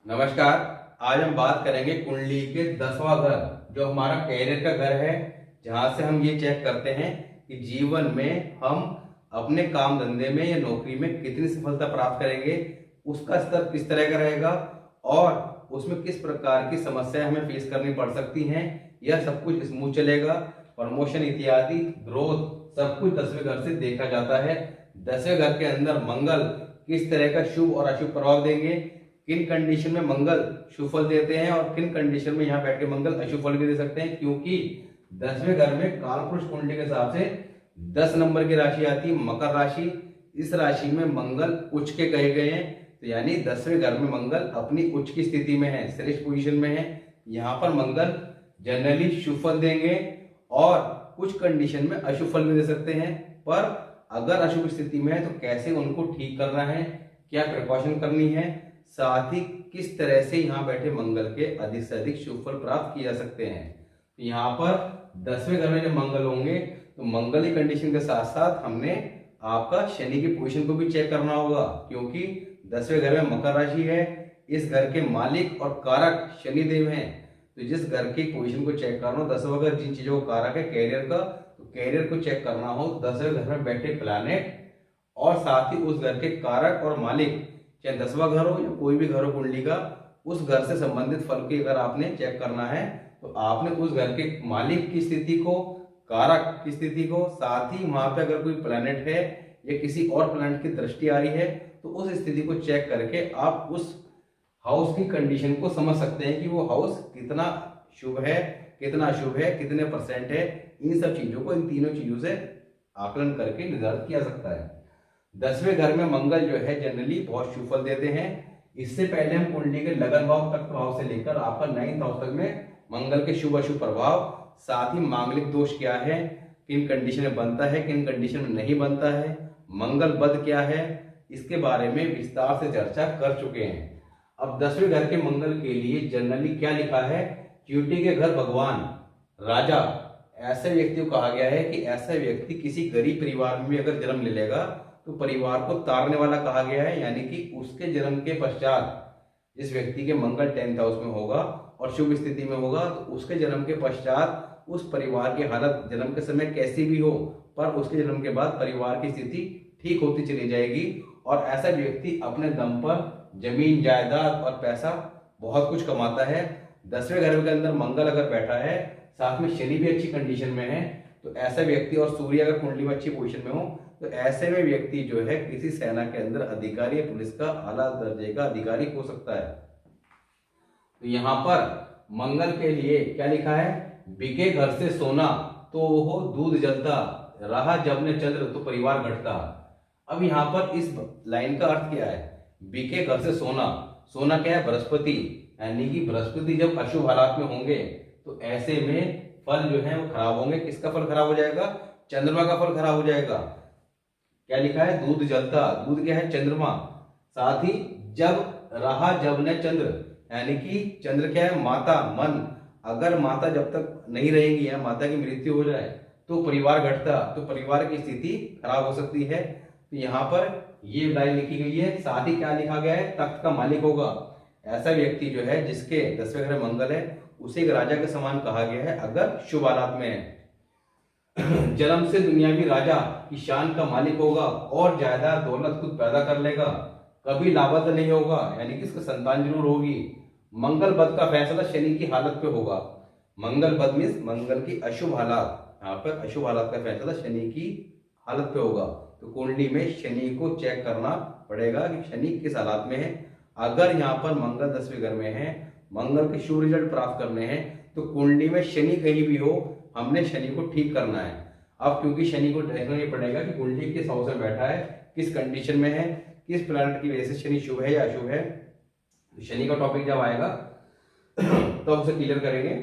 नमस्कार। आज हम बात करेंगे कुंडली के 10वां घर, जो हमारा कैरियर का घर है, जहां से हम ये चेक करते हैं कि जीवन में हम अपने काम धंधे में या नौकरी में कितनी सफलता प्राप्त करेंगे, उसका स्तर किस तरह का रहेगा और उसमें किस प्रकार की समस्याएं हमें फेस करनी पड़ सकती हैं। यह सब कुछ स्मूथ चलेगा, प्रमोशन इत्यादि ग्रोथ सब कुछ 10वें घर से देखा जाता है। 10वें घर के अंदर मंगल किस तरह का शुभ और अशुभ प्रभाव देंगे, किन कंडीशन में मंगल शुभ फल देते हैं और किन कंडीशन में यहाँ बैठ के मंगल अशुभ फल भी दे सकते हैं, क्योंकि 10वें घर में कालपुरुष कुंडली के हिसाब से 10 नंबर की राशि आती है मकर राशि। इस राशि में मंगल उच्च के कहे गए हैं, तो यानी 10वें घर में मंगल अपनी उच्च की स्थिति में है, श्रेष्ठ पोजीशन में है। यहाँ पर मंगल जनरली शुभ फल देंगे और कुछ कंडीशन में अशुभ फल भी दे सकते हैं। पर अगर अशुभ स्थिति में है तो कैसे उनको ठीक करना है, क्या प्रिकॉशन करनी है, साथ ही किस तरह से यहाँ बैठे मंगल के अधिक से अधिक शुभ फल प्राप्त किए जा सकते हैं। यहाँ पर 10वें घर में जब मंगल होंगे तो मंगल की कंडीशन के साथ साथ हमने आपका शनि की पोजीशन को भी चेक करना होगा, क्योंकि 10वें घर में मकर राशि है। इस घर के मालिक और कारक शनि देव हैं, तो जिस घर की पोजीशन को चेक करना हो, 10वां घर जिन चीजों का कारक है कैरियर का, तो कैरियर को चेक करना हो 10वें घर में बैठे प्लैनेट और साथ ही उस घर के कारक और मालिक, चाहे 10वां घर हो या कोई भी घर हो कुंडली का, उस घर से संबंधित फल की अगर आपने चेक करना है तो आपने उस घर के मालिक की स्थिति को, कारक की स्थिति को, साथ ही वहां पे अगर कोई प्लैनेट है या किसी और प्लैनेट की दृष्टि आ रही है तो उस स्थिति को चेक करके आप उस हाउस की कंडीशन को समझ सकते हैं कि वो हाउस कितना शुभ है, कितना अशुभ है, कितने परसेंट है। इन सब चीजों को, इन तीनों चीजों से आकलन करके निर्धारित किया सकता है। 10वें घर में मंगल जो है जनरली बहुत शुभ फल देते हैं। इससे पहले हम कुंडली के लगन भाव तक प्रभाव से लेकर आपका 9th हाउस तक में मंगल के शुभ अशुभ प्रभाव, साथ ही मांगलिक दोष क्या है, किन कंडीशन में बनता है, किन कंडीशन में नहीं बनता है, मंगल बद क्या है, इसके बारे में विस्तार से चर्चा कर चुके हैं। अब 10वें घर के मंगल के लिए जनरली क्या लिखा है, च्युति के घर भगवान राजा, ऐसे व्यक्ति को कहा गया है कि ऐसा व्यक्ति किसी गरीब परिवार में भी अगर जन्म ले लेगा तो परिवार को तारने वाला कहा गया है। यानी कि उसके जन्म के पश्चात जिस व्यक्ति के मंगल 10th हाउस में होगा और शुभ स्थिति में होगा तो उसके जन्म के पश्चात उस परिवार की हालत जन्म के समय कैसी भी हो, पर उसके जन्म के बाद परिवार की स्थिति ठीक होती चली जाएगी और ऐसा व्यक्ति अपने दम पर जमीन जायदाद और पैसा बहुत कुछ कमाता है। 10वें घर के अंदर मंगल अगर बैठा है, साथ में शनि भी अच्छी कंडीशन में है, तो ऐसा व्यक्ति, और सूर्य अगर कुंडली में अच्छी पोजीशन में हो, तो ऐसे में व्यक्ति जो है किसी सेना के अंदर अधिकारी या पुलिस का आला दर्जे का अधिकारी हो सकता है। तो यहाँ पर मंगल के लिए क्या लिखा है, बिके घर से सोना तो हो दूध जलता, रहा जब ने चंद्र तो परिवार घटता। अब यहाँ पर इस लाइन का अर्थ क्या है, बिके घर से सोना, सोना क्या है, बृहस्पति, यानी कि बृहस्पति जब अशुभ हालात में होंगे तो ऐसे में फल जो है वो खराब होंगे। किसका फल खराब हो जाएगा, चंद्रमा का फल खराब हो जाएगा। क्या लिखा है, दूध जलता, दूध क्या है, चंद्रमा, साथ ही जब रहा जब ने चंद्र, यानी कि चंद्र क्या है, माता, मन, अगर माता जब तक नहीं रहेंगी या माता की मृत्यु हो जाए तो परिवार घटता, तो परिवार की स्थिति खराब हो सकती है। तो यहाँ पर ये लाइन लिखी गई है। साथ ही क्या लिखा गया है, तख्त का मालिक होगा ऐसा व्यक्ति जो है जिसके 10वें घर मंगल है, उसे एक राजा के समान कहा गया है अगर शुभ हालात में है। जन्म से दुनियावी राजा की शान का मालिक होगा और ज्यादा दौलत खुद पैदा कर लेगा, कभी लापता नहीं होगा, यानी कि इसका संतान जरूर होगी। मंगल बद का फैसला शनि की हालत पे होगा। मंगल बद मीन्स मंगल की अशुभ हालात, यहाँ पर अशुभ हालात का फैसला शनि की हालत पे होगा। तो कुंडली में शनि को चेक करना पड़ेगा कि शनि किस हालात में है। अगर यहाँ पर मंगल 10वें घर में है, मंगल के शुभ रिजल्ट प्राप्त करने हैं, तो कुंडली में शनि कहीं भी हो, हमने शनि को ठीक करना है। अब क्योंकि शनि को देखना ही पड़ेगा कि कुंडली किस हाउस में बैठा है, किस कंडीशन में है, किस प्लैनेट की वजह से शनि शुभ है या अशुभ है। तो शनि का टॉपिक जब आएगा तो उसे क्लियर करेंगे।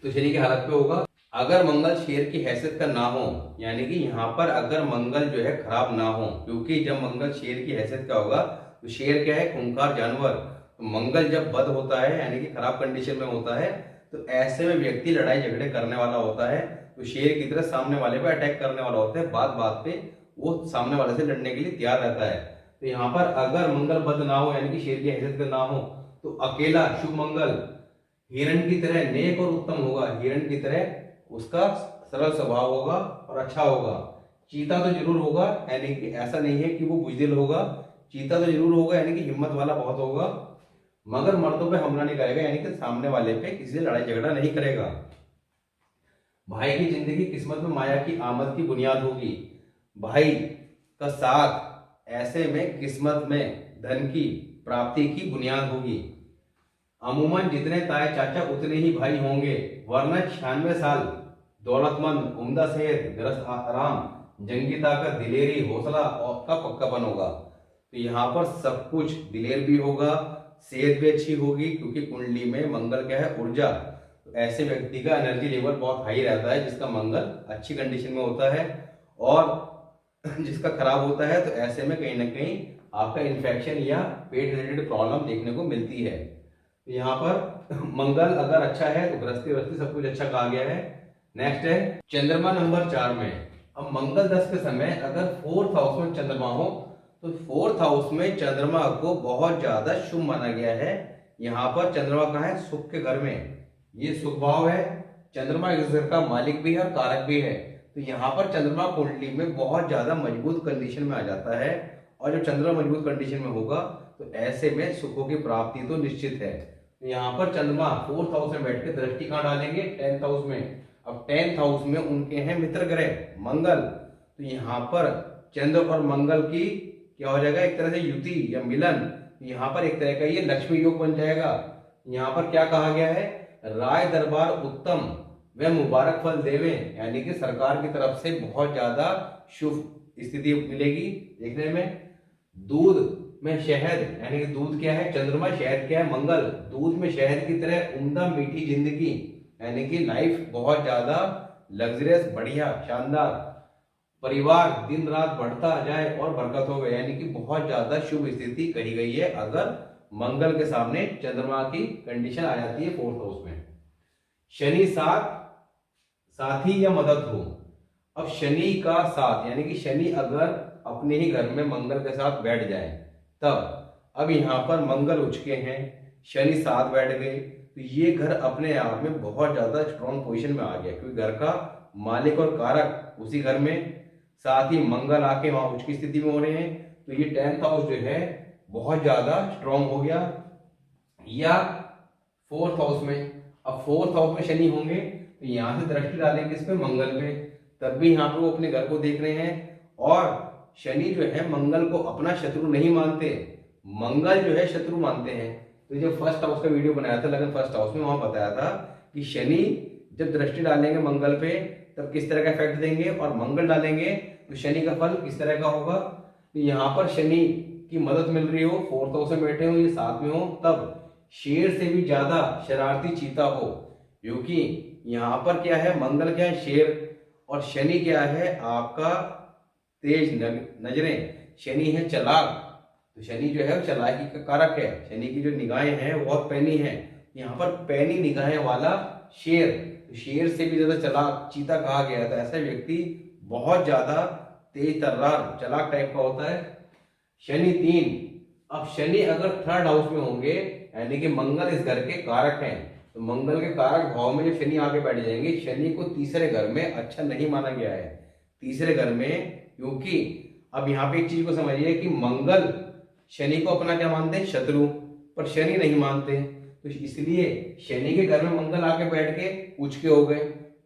तो शनि की हालत पे होगा, अगर मंगल शेर की हैसियत का ना हो, यानी कि यहाँ पर अगर मंगल जो है खराब ना हो, क्योंकि जब मंगल शेर की हैसियत का होगा तो शेर क्या है, खूंखार जानवर, तो मंगल जब बद होता है यानी कि खराब कंडीशन में होता है तो ऐसे में व्यक्ति लड़ाई झगड़े करने वाला होता है, तो शेर की तरह सामने वाले पे अटैक करने वाला होता है, बात बात पे वो सामने वाले से लड़ने के लिए तैयार रहता है। तो यहाँ पर अगर मंगल बद ना हो यानी कि शेर की हैसियत का ना हो तो अकेला शुभ मंगल हिरण की तरह नेक और उत्तम होगा, हिरण की तरह उसका सरल स्वभाव होगा और अच्छा होगा। चीता तो जरूर होगा, यानी कि ऐसा नहीं है कि वो बुजदिल होगा, चीता तो जरूर होगा, यानी कि हिम्मत वाला बहुत होगा, मगर मर्दों पे हमला नहीं करेगा, यानी कि सामने वाले पे किसी से लड़ाई झगड़ा नहीं करेगा। भाई की जिंदगी किस्मत में माया की आमद की बुनियाद होगी, भाई का साथ ऐसे में किस्मत में धन की प्राप्ति की बुनियाद होगी। अमूमन जितने ताए चाचा उतने ही भाई होंगे, वरना 96 साल दौलतमंद, उम्दा सेहत, गृहस्थ आराम, जंगी ताकत, दिलेरी, हौसला और का पक्कापन होगा। तो यहाँ पर सब कुछ दिलेर भी होगा, सेहत भी अच्छी होगी, क्योंकि कुंडली में मंगल क्या है, ऊर्जा। तो ऐसे व्यक्ति का एनर्जी लेवल बहुत हाई रहता है, जिसका मंगल अच्छी कंडीशन में होता है, और जिसका खराब होता है तो ऐसे में कहीं ना कहीं आपका इन्फेक्शन या पेट रिलेटेड प्रॉब्लम देखने को मिलती है। तो यहाँ पर मंगल अगर अच्छा है तो गृहस्थी वृहस्थी सब कुछ अच्छा कहा गया है। नेक्स्ट है चंद्रमा नंबर 4 में। अब मंगल 10 के समय अगर 4th हाउस में चंद्रमा हो तो 4th हाउस में चंद्रमा को बहुत ज्यादा शुभ माना गया है। यहाँ पर चंद्रमा कहाँ है, सुख के घर में, ये सुख भाव है। चंद्रमा इस घर का मालिक भी है और कारक भी है। तो यहाँ पर चंद्रमा कुंडली में बहुत ज्यादा मजबूत कंडीशन में आ जाता है, और जब चंद्रमा मजबूत कंडीशन में होगा तो ऐसे में सुखों की प्राप्ति तो निश्चित है। तो यहाँ पर चंद्रमा 4th हाउस में बैठ के दृष्टि कहाँ डालेंगे, 10th हाउस में। अब 10th हाउस में उनके हैं मित्र ग्रह मंगल, तो यहाँ पर चंद्र और मंगल की क्या हो जाएगा, एक तरह से युति या मिलन। यहाँ पर एक तरह का ये लक्ष्मी योग बन जाएगा। यहाँ पर क्या कहा गया है, राय दरबार उत्तम व मुबारक फल देवे, यानी कि सरकार की तरफ से बहुत ज्यादा शुभ स्थिति मिलेगी देखने में। दूध में शहद, यानी कि दूध क्या है, चंद्रमा, शहद क्या है, मंगल। दूध में शहद की तरह उम्दा मीठी जिंदगी, यानी कि लाइफ बहुत ज्यादा लग्जरियस, बढ़िया, शानदार। परिवार दिन रात बढ़ता जाए और बरकत हो गए, यानी कि बहुत ज्यादा शुभ स्थिति कही गई है अगर मंगल के सामने चंद्रमा की कंडीशन आ जाती है 4th हाउस में। शनि साथी या मदद हो। अब शनि का साथ, यानी कि शनि अगर अपने ही घर में मंगल के साथ बैठ जाए तब, अब यहाँ पर मंगल उच्च के हैं, शनि साथ बैठ गए, तो ये घर अपने आप में बहुत ज्यादा स्ट्रॉन्ग पोजीशन में आ गया, क्योंकि घर का मालिक और कारक उसी घर में, साथ ही मंगल आके वहां उच्च की स्थिति में हो रहे हैं। तो ये 10th हाउस जो है बहुत ज्यादा स्ट्रॉन्ग हो गया। या 4th हाउस में, अब 4th हाउस में शनि होंगे तो यहाँ से दृष्टि डालेंगे इस पे मंगल पे, तब भी यहाँ पे वो अपने घर को देख रहे हैं। और शनि जो है मंगल को अपना शत्रु नहीं मानते, मंगल जो है शत्रु मानते हैं। तो जब 1st हाउस का वीडियो बनाया था लगन 1st हाउस में, वहां बताया था कि शनि जब दृष्टि डालेंगे मंगल पे तब किस तरह का इफेक्ट देंगे, और मंगल डालेंगे तो शनि का फल किस तरह का होगा। तो यहाँ पर शनि की मदद मिल रही हो, 4th हाउस में बैठे हो, ये साथ में हो, तब शेर से भी ज्यादा शरारती चीता हो, क्योंकि यहाँ पर क्या है, मंगल क्या है, शेर, और शनि क्या है आपका तेज नजरें, शनि है चालाक। तो शनि जो है चालाकी का कारक है, शनि की जो निगाहें हैं वो बहुत पैनी है। यहाँ पर पैनी निगाहें वाला शेर, तो शेर से भी ज्यादा चालाक चीता कहा गया था। ऐसा व्यक्ति बहुत ज्यादा तेज तर्रार चालाक टाइप का होता है। शनि 3, अब शनि अगर 3rd हाउस में होंगे, यानी कि मंगल इस घर के कारक हैं, तो मंगल के कारक भाव में जब शनि आके बैठ जाएंगे, शनि को तीसरे घर में अच्छा नहीं माना गया है, तीसरे घर में, क्योंकि अब यहाँ पे एक चीज को समझिए कि मंगल शनि को अपना क्या मानते हैं, शत्रु, पर शनि नहीं मानते। तो इसलिए शनि के घर में मंगल आके बैठ के उच्च के हो गए,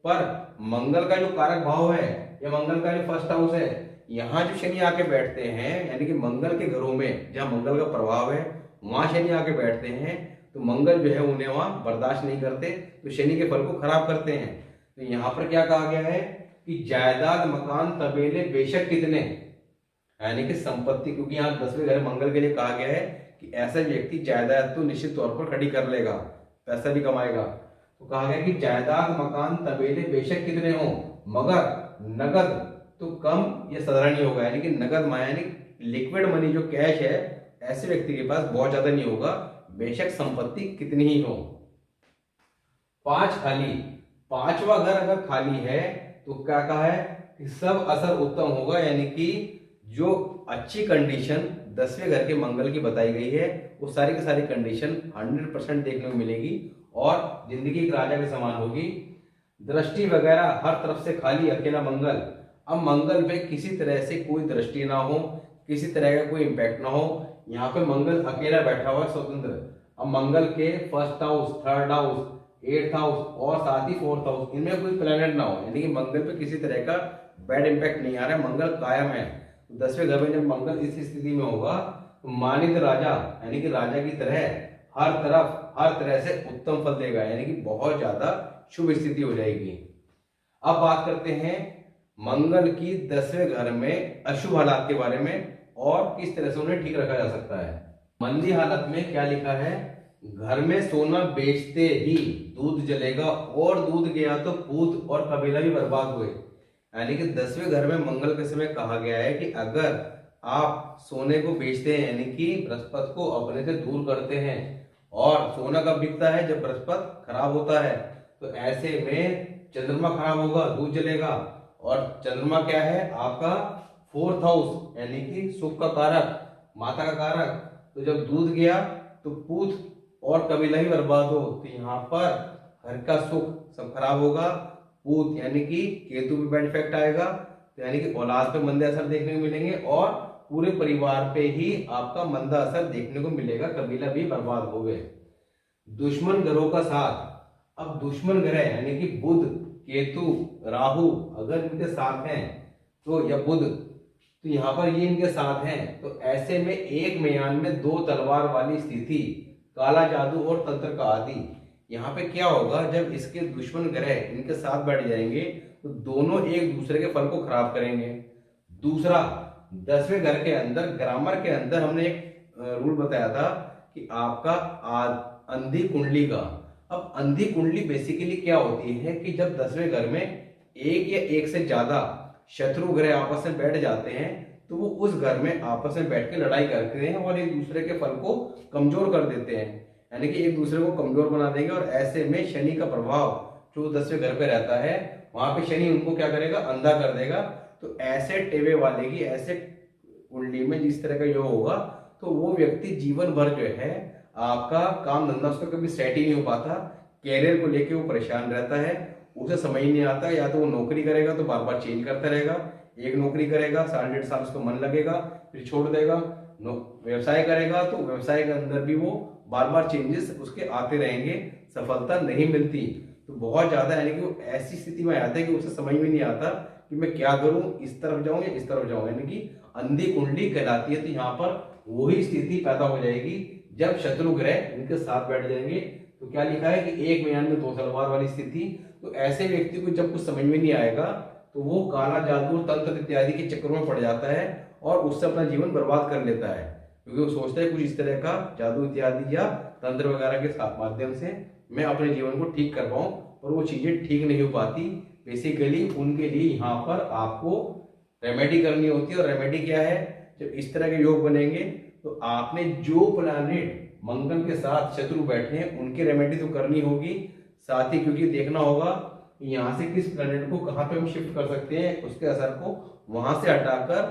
पर मंगल का जो कारक भाव है या मंगल का जो 1st हाउस है, यहाँ जो शनि आके बैठते हैं, यानी कि मंगल के घरों में जहाँ मंगल का प्रभाव है वहां शनि आके बैठते हैं, तो मंगल जो है उन्हें वहां बर्दाश्त नहीं करते, तो शनि के फल को खराब करते हैं। तो यहाँ पर क्या कहा गया है कि जायदाद, मकान, तबेले बेशक कितने, यानी कि संपत्ति, क्योंकि यहाँ 10वें घर मंगल के लिए कहा गया है कि ऐसा व्यक्ति जायदाद तो निश्चित तौर पर खड़ी कर लेगा, पैसा भी कमाएगा। तो कहा गया कि जायदाद, मकान, तबेले बेशक कितने हो, मगर नगद तो कम या साधारण ही होगा, यानी कि नगद माया, यानी लिक्विड मनी जो कैश है, ऐसे व्यक्ति के पास बहुत ज्यादा नहीं होगा, बेशक संपत्ति कितनी ही हो। 5 खाली, 5वां घर अगर खाली है तो क्या कहा है कि सब असर उत्तम होगा, यानी कि जो अच्छी कंडीशन 10वें घर के मंगल की बताई गई है, वो सारी की सारी कंडीशन 100% देखने को मिलेगी और जिंदगी एक राजा के समान होगी। दृष्टि वगैरह हर तरफ से खाली, अकेला मंगल। अब मंगल पे किसी तरह से कोई दृष्टि ना हो, किसी तरह का कोई इम्पैक्ट ना हो। यहाँ पे मंगल अकेला बैठा हुआ है स्वतंत्र। अब मंगल के first house, third house, 8th house और साथ ही 4th हाउस, इनमें कोई प्लेनेट ना हो, यानी कि मंगल पे किसी तरह का बैड इम्पैक्ट नहीं आ रहा है, मंगल कायम है। 10वें घर में जब मंगल इस स्थिति में होगा तो मानित राजा यानी कि राजा की तरह हर तरह से उत्तम फल देगा, यानी कि बहुत ज्यादा शुभ स्थिति हो जाएगी। अब बात करते हैं मंगल की 10वें घर में अशुभ हालात के बारे में और किस तरह से उन्हें ठीक रखा जा सकता है। मंदी हालत में क्या लिखा है, घर में सोना बेचते ही दूध जलेगा और दूध गया तो पूत और कबीला भी बर्बाद हुए। यानी कि 10वें घर में मंगल के समय कहा गया है कि अगर आप सोने को बेचते हैं, यानी कि बृहस्पति को अपने से दूर करते हैं, और सोना कब बिकता है, जब बृहस्पति खराब होता है, तो ऐसे में चंद्रमा खराब होगा, दूध जलेगा। और चंद्रमा क्या है आपका 4th हाउस, यानी कि सुख का कारक, माता का कारक। तो जब दूध गया तो पूत और कबीला ही बर्बाद हो, तो यहाँ पर घर का सुख सब खराब होगा। पूत यानी कि केतु पे बैड इफेक्ट आएगा, तो यानी कि औलाद पे मंदे असर देखने को मिलेंगे और पूरे परिवार पे ही आपका मंदा असर देखने को मिलेगा, कबीला भी बर्बाद हो गए। दुश्मन ग्रहों का साथ, अब दुश्मन ग्रह यानी कि बुध, केतु, राहु अगर इनके साथ हैं तो, या बुध, तो यहाँ पर ये इनके साथ हैं, तो ऐसे में एक म्यान में 2 तलवार वाली स्थिति, काला जादू और तंत्र का आदि। यहाँ पे क्या होगा, जब इसके दुश्मन ग्रह इनके साथ बैठ जाएंगे तो दोनों एक दूसरे के फल को खराब करेंगे। दूसरा, 10वें घर के अंदर, ग्रामर के अंदर हमने एक रूल बताया था कि आपका अंधी कुंडली का। अब अंधी कुंडली बेसिकली क्या होती है कि जब 10वें घर में एक या एक से ज्यादा शत्रु ग्रह आपस में बैठ जाते हैं तो वो उस घर में आपस में बैठ के लड़ाई करते हैं और एक दूसरे के फल को कमजोर कर देते हैं, यानी कि एक दूसरे को कमजोर बना देंगे। और ऐसे में शनि का प्रभाव जो 10वें घर पे रहता है, वहां पे शनि उनको क्या करेगा, अंधा कर देगा। तो ऐसे टेवे वाले की, ऐसे कुंडली में जिस तरह का योग होगा तो वो व्यक्ति जीवन भर जो है आपका काम धंधा उसका कभी सेट ही नहीं हो पाता, कैरियर को लेके वो परेशान रहता है, उसे समझ नहीं आता। या तो वो नौकरी करेगा तो बार बार चेंज करता रहेगा, एक नौकरी करेगा 1.5 साल उसको मन लगेगा फिर छोड़ देगा, व्यवसाय करेगा तो व्यवसाय के अंदर भी वो बार बार चेंजेस उसके आते रहेंगे, सफलता नहीं मिलती। तो बहुत ज्यादा यानी कि वो ऐसी स्थिति में आता है कि उसे समझ में नहीं आता कि मैं क्या करूं, इस तरफ जाऊं या इस तरफ जाऊं, यानी कि अंधी कुंडली कहलाती है। तो यहाँ पर वही स्थिति पैदा हो जाएगी जब शत्रु ग्रह इनके साथ बैठ जाएंगे। तो क्या लिखा है कि एक म्यान में 2 तलवार वाली स्थिति। तो ऐसे व्यक्ति को जब कुछ समझ में नहीं आएगा तो वो काला जादू, तंत्र इत्यादि के चक्कर में पड़ जाता है और उससे अपना जीवन बर्बाद कर लेता है, क्योंकि वो सोचता है कुछ इस तरह का जादू इत्यादि या तंत्र वगैरह के माध्यम से मैं अपने जीवन को ठीक कर पाऊं, और वो चीजें ठीक नहीं हो पाती। बेसिकली उनके लिए यहाँ पर आपको रेमेडी करनी होती है। और रेमेडी क्या है, जब इस तरह के योग बनेंगे तो आपने जो प्लैनेट मंगल के साथ शत्रु बैठे हैं उनकी रेमेडी तो करनी होगी, साथ ही क्योंकि देखना होगा यहाँ से किस प्लैनेट को कहाँ पे हम शिफ्ट कर सकते हैं, उसके असर को वहां से हटाकर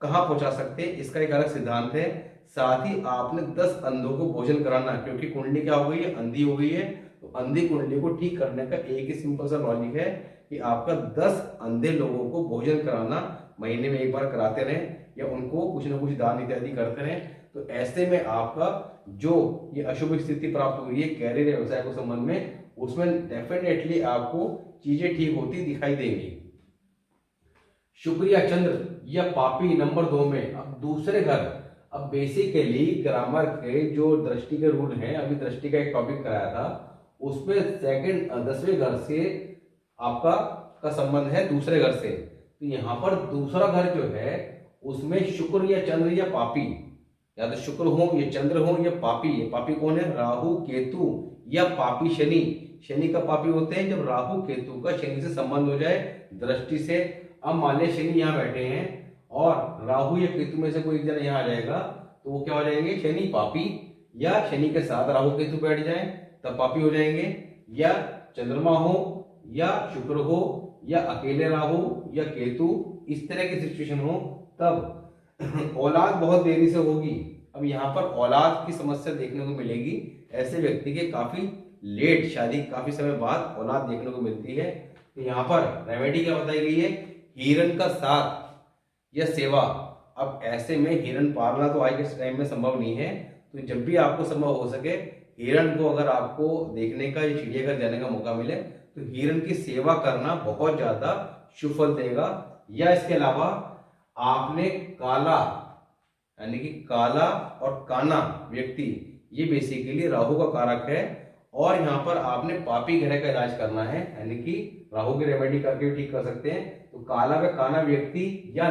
कहाँ पहुंचा सकते हैं, इसका एक अलग सिद्धांत है। साथ ही आपने 10 अंधों को भोजन कराना, क्योंकि कुंडली क्या हो गई है, अंधी हो गई है। तो अंधी कुंडली को ठीक करने का एक ही सिंपल सा लॉजिक है कि आपका 10 अंधे लोगों को भोजन कराना, महीने में एक बार कराते रहें या उनको कुछ ना कुछ दान इत्यादि करते रहें। तो ऐसे में आपका जो ये अशुभ स्थिति प्राप्त हुई है कैरियर व्यवसाय को संबंध में, उसमें डेफिनेटली आपको चीजें ठीक होती दिखाई देंगी। शुक्र या चंद्र या पापी नंबर 2 में, अब दूसरे घर, अब बेसिकली ग्रामर के जो दृष्टि के रूल हैं, अभी दृष्टि का एक टॉपिक कराया था, उसमें 10वें घर से आपका का संबंध है दूसरे घर से। तो यहाँ पर दूसरा घर जो है उसमें शुक्र या चंद्र या पापी, या तो शुक्र हो या चंद्र हो या पापी। ये पापी कौन है, राहु केतु या पापी शनि। शनि का पापी होते हैं जब राहु केतु का शनि से संबंध हो जाए दृष्टि से। अब मान लिया शनि यहाँ बैठे हैं और राहु या केतु में से कोई एक जना यहाँ आ जाएगा तो वो क्या हो जाएंगे, शनि पापी, या शनि के साथ राहु केतु बैठ जाए तब पापी हो जाएंगे, या चंद्रमा हो या शुक्र हो या अकेले राहु या केतु, इस तरह की सिचुएशन हो तब औलाद बहुत देरी से होगी। अब यहाँ पर औलाद की समस्या देखने को मिलेगी। ऐसे व्यक्ति के काफी लेट शादी, काफी समय बाद औलाद देखने को मिलती है। तो यहाँ पर रेमेडी क्या बताई गई है? हिरण का साथ या सेवा। अब ऐसे में हिरण पालना तो आज के टाइम में संभव नहीं है, तो जब भी आपको संभव हो सके, हिरण को अगर आपको देखने का या चिड़ियाघर जाने का मौका मिले तो हिरण की सेवा करना बहुत ज्यादा शुभ फल देगा। या इसके अलावा आपने काला, यानी कि काला और काना व्यक्ति, ये बेसिकली राहु का कारक है, और यहाँ पर आपने पापी ग्रह का इलाज करना है, यानी कि राहु की रेमेडी करके ठीक कर सकते हैं। तो काला व काना व्यक्ति या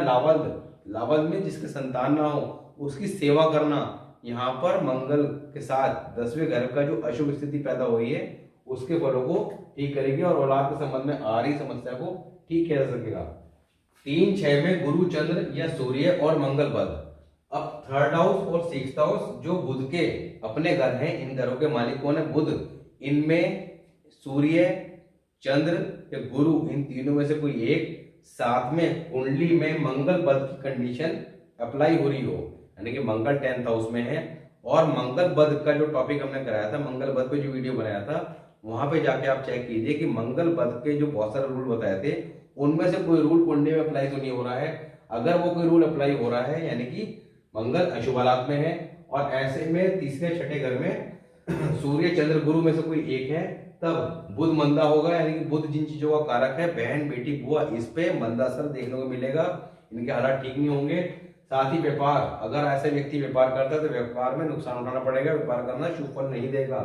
लावल में जिसके संतान ना हो उसकी सेवा करना, यहाँ पर मंगल के साथ 10वें घर का जो अशुभ स्थिति पैदा हुई है उसके फलों को ठीक करेगी और औलाद के संबंध में आ रही समस्या को ठीक किया जा सकेगा। 3-6 में गुरु, चंद्र या सूर्य और मंगल बद। अब 3rd हाउस और 6th हाउस जो बुध के अपने घर हैं, इन घरों के मालिक कौन है? बुध। इनमें सूर्य, चंद्र या गुरु, इन तीनों में से कोई एक साथ में कुंडली में मंगल बद की कंडीशन अप्लाई हो रही हो, यानी कि मंगल 10th हाउस में है। और मंगल बद का जो टॉपिक हमने कराया था, मंगल बद पे जो वीडियो बनाया था, वहां पे जाके आप चेक कीजिए कि मंगल बद के जो बहुत सारे रूल बताए थे उनमें से कोई रूल कुंडली में अप्लाई तो नहीं हो रहा है। अगर वो कोई रूल अप्लाई हो रहा है, यानी कि मंगल अशुभ हालात में है, और ऐसे में तीसरे छठे घर में सूर्य, चंद्र, गुरु में से कोई एक है, तब बुध मंदा होगा, यानी कि बुध जिन चीजों का कारक है, बहन, बेटी, बुआ, इस पे मंदा असर देखने को मिलेगा। इनके हालात ठीक नहीं होंगे। साथ ही व्यापार, अगर ऐसे व्यक्ति व्यापार करता है तो व्यापार में नुकसान उठाना पड़ेगा, व्यापार करना शुभ फल नहीं देगा।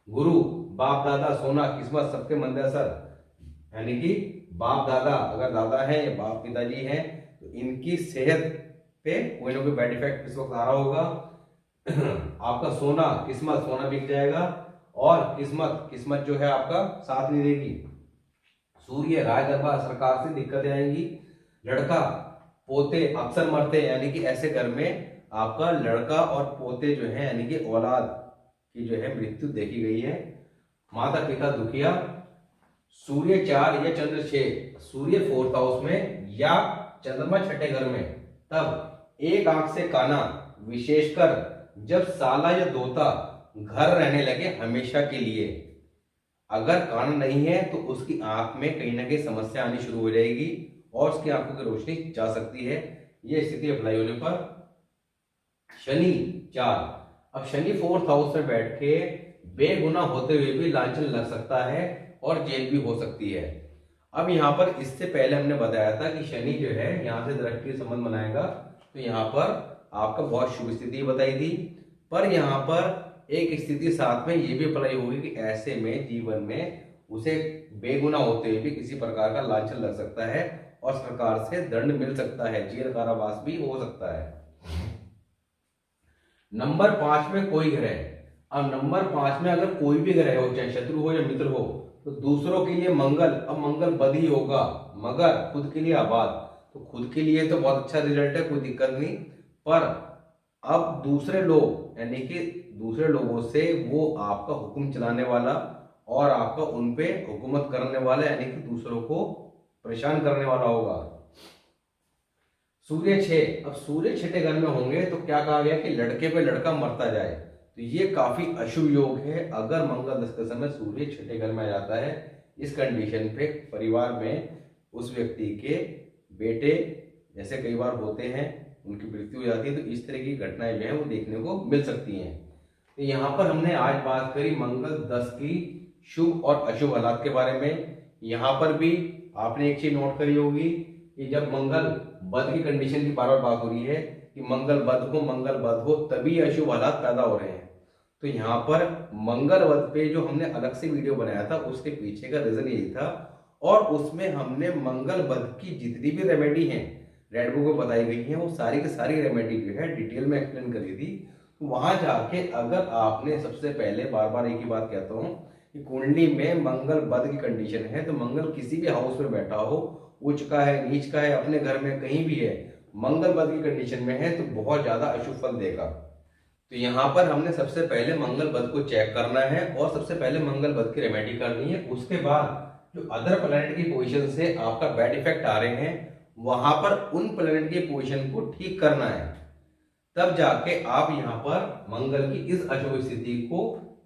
गुरु, बाप दादा, सोना, किस्मत, सबके मंदे असर, यानी कि बाप दादा, अगर दादा है या बाप पिताजी हैं तो इनकी सेहत पे कोई ना कोई बैड इफेक्ट इस वक्त आ रहा होगा। आपका सोना, किस्मत, सोना बिक जाएगा, और किस्मत जो है आपका साथ नहीं देगी। सूर्य, राज दरबार, सरकार से दिक्कतें आएंगी। लड़का, पोते अक्सर मरते हैं, यानी कि ऐसे घर में आपका लड़का और पोते जो है, यानी कि औलाद की जो है मृत्यु देखी गई है। माता पिता दुखिया। सूर्य 4 या चंद्र 6, सूर्य 4th हाउस में या चंद्रमा छठे घर में, तब एक आंख से काना, विशेषकर जब साला या दोता घर रहने लगे हमेशा के लिए। अगर कान नहीं है तो उसकी आंख में कहीं ना कहीं समस्या आनी शुरू हो जाएगी और उसकी आंखों की रोशनी जा सकती है। यह स्थिति अप्लाई होने पर शनि 4, अब शनि 4th हाउस में बैठ के बेगुनाह होते हुए भी लांछन लग सकता है और जेल भी हो सकती है। अब यहाँ पर इससे पहले हमने बताया था कि शनि जो है यहाँ से दृष्टि संबंध बनाएगा, तो यहाँ पर आपका बहुत शुभ स्थिति बताई थी। पर यहाँ पर एक स्थिति साथ में ये भी अप्लाई होगी कि ऐसे में जीवन में उसे बेगुनाह होते हुए भी किसी प्रकार का लांछन लग सकता है और सरकार से दंड मिल सकता है, जेल कारावास भी हो सकता है। नंबर 5 में कोई ग्रह, अब नंबर 5 में अगर कोई भी ग्रह हो, चाहे शत्रु हो या मित्र हो, तो दूसरों के लिए मंगल, अब मंगल बद ही होगा, मगर खुद के लिए आबाद। तो खुद के लिए तो बहुत अच्छा रिजल्ट है, कोई दिक्कत नहीं, पर अब दूसरे लोग, यानी कि दूसरे लोगों से वो आपका हुक्म चलाने वाला और आपका उन पे हुकूमत करने वाला, यानी कि दूसरों को परेशान करने वाला होगा। सूर्य 6, अब सूर्य छठे घर में होंगे तो क्या कहा गया कि लड़के पे लड़का मरता जाए, तो ये काफी अशुभ योग है। अगर मंगल दशा समय सूर्य छठे घर में आ जाता है, इस कंडीशन पे परिवार में उस व्यक्ति के बेटे, जैसे कई बार होते हैं, उनकी मृत्यु हो जाती है, तो इस तरह की घटनाएं जो है वो देखने को मिल सकती हैं। तो यहाँ पर हमने आज बात करी मंगल 10 की शुभ और अशुभ हालात के बारे में। यहाँ पर भी आपने एक चीज नोट करी होगी कि जब मंगल बद की कंडीशन की बार बार बात हो रही है कि मंगल बद हो तभी अशुभ हालात पैदा हो रहे हैं। तो यहाँ पर मंगल बद पे जो हमने अलग से वीडियो बनाया था उसके पीछे का रीजन यही था, और उसमें हमने मंगल बद की जितनी भी रेमेडी हैं रेड बुक में बताई गई हैं, वो सारी की सारी रेमेडी जो है डिटेल में एक्सप्लेन करी थी। तो वहां जाके अगर आपने सबसे पहले, बार बार एक ही बात कहता हूँ कि कुंडली में मंगल बद की कंडीशन है, तो मंगल किसी भी हाउस में बैठा हो, उच्च का है, नीच का है, अपने घर में कहीं भी है, मंगल बद की कंडीशन में है तो बहुत ज्यादा अशुभ फल देगा। तो यहाँ पर हमने सबसे पहले मंगल बद को चेक करना है और सबसे पहले मंगल बद की रेमेडी करनी है। उसके बाद जो अदर प्लैनेट की पोजीशन से आपका बैड इफेक्ट आ रहे हैं वहां पर उन प्लेनेट के पोजीशन को ठीक करना है, तब जाके आप यहाँ पर मंगल की इस अशुभ स्थिति को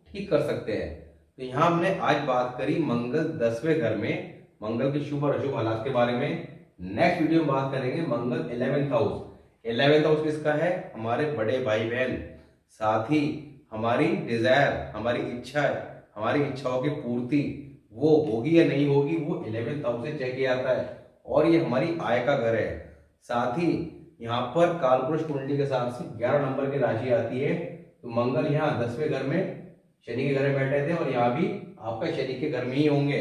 ठीक कर सकते हैं। तो यहाँ हमने आज बात करी मंगल 10वें घर में मंगल के शुभ और अशुभ हालात के बारे में। नेक्स्ट वीडियो में बात करेंगे मंगल 11th हाउस। 11th हाउस किसका है? हमारे बड़े भाई बहन, साथ ही हमारी डिजायर, हमारी इच्छा, हमारी इच्छाओं की पूर्ति वो होगी या नहीं होगी, वो 11th हाउस से चेक किया जाता है। और ये हमारी आय का घर है। साथ ही यहाँ पर कालपुरुष कुंडली के हिसाब से 11 नंबर की राशि आती है। तो मंगल यहाँ 10वें घर में शनि के घर में बैठे थे और यहाँ भी आपका शनि के घर में ही होंगे।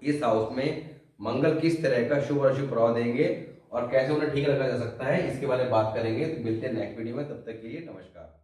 इस हाउस में मंगल किस तरह का शुभ और अशुभ प्रभाव देंगे और कैसे उन्हें ठीक रखा जा सकता है, इसके बारे में बात करेंगे। तो मिलते हैं नेक्स्ट वीडियो में, तब तक के लिए नमस्कार।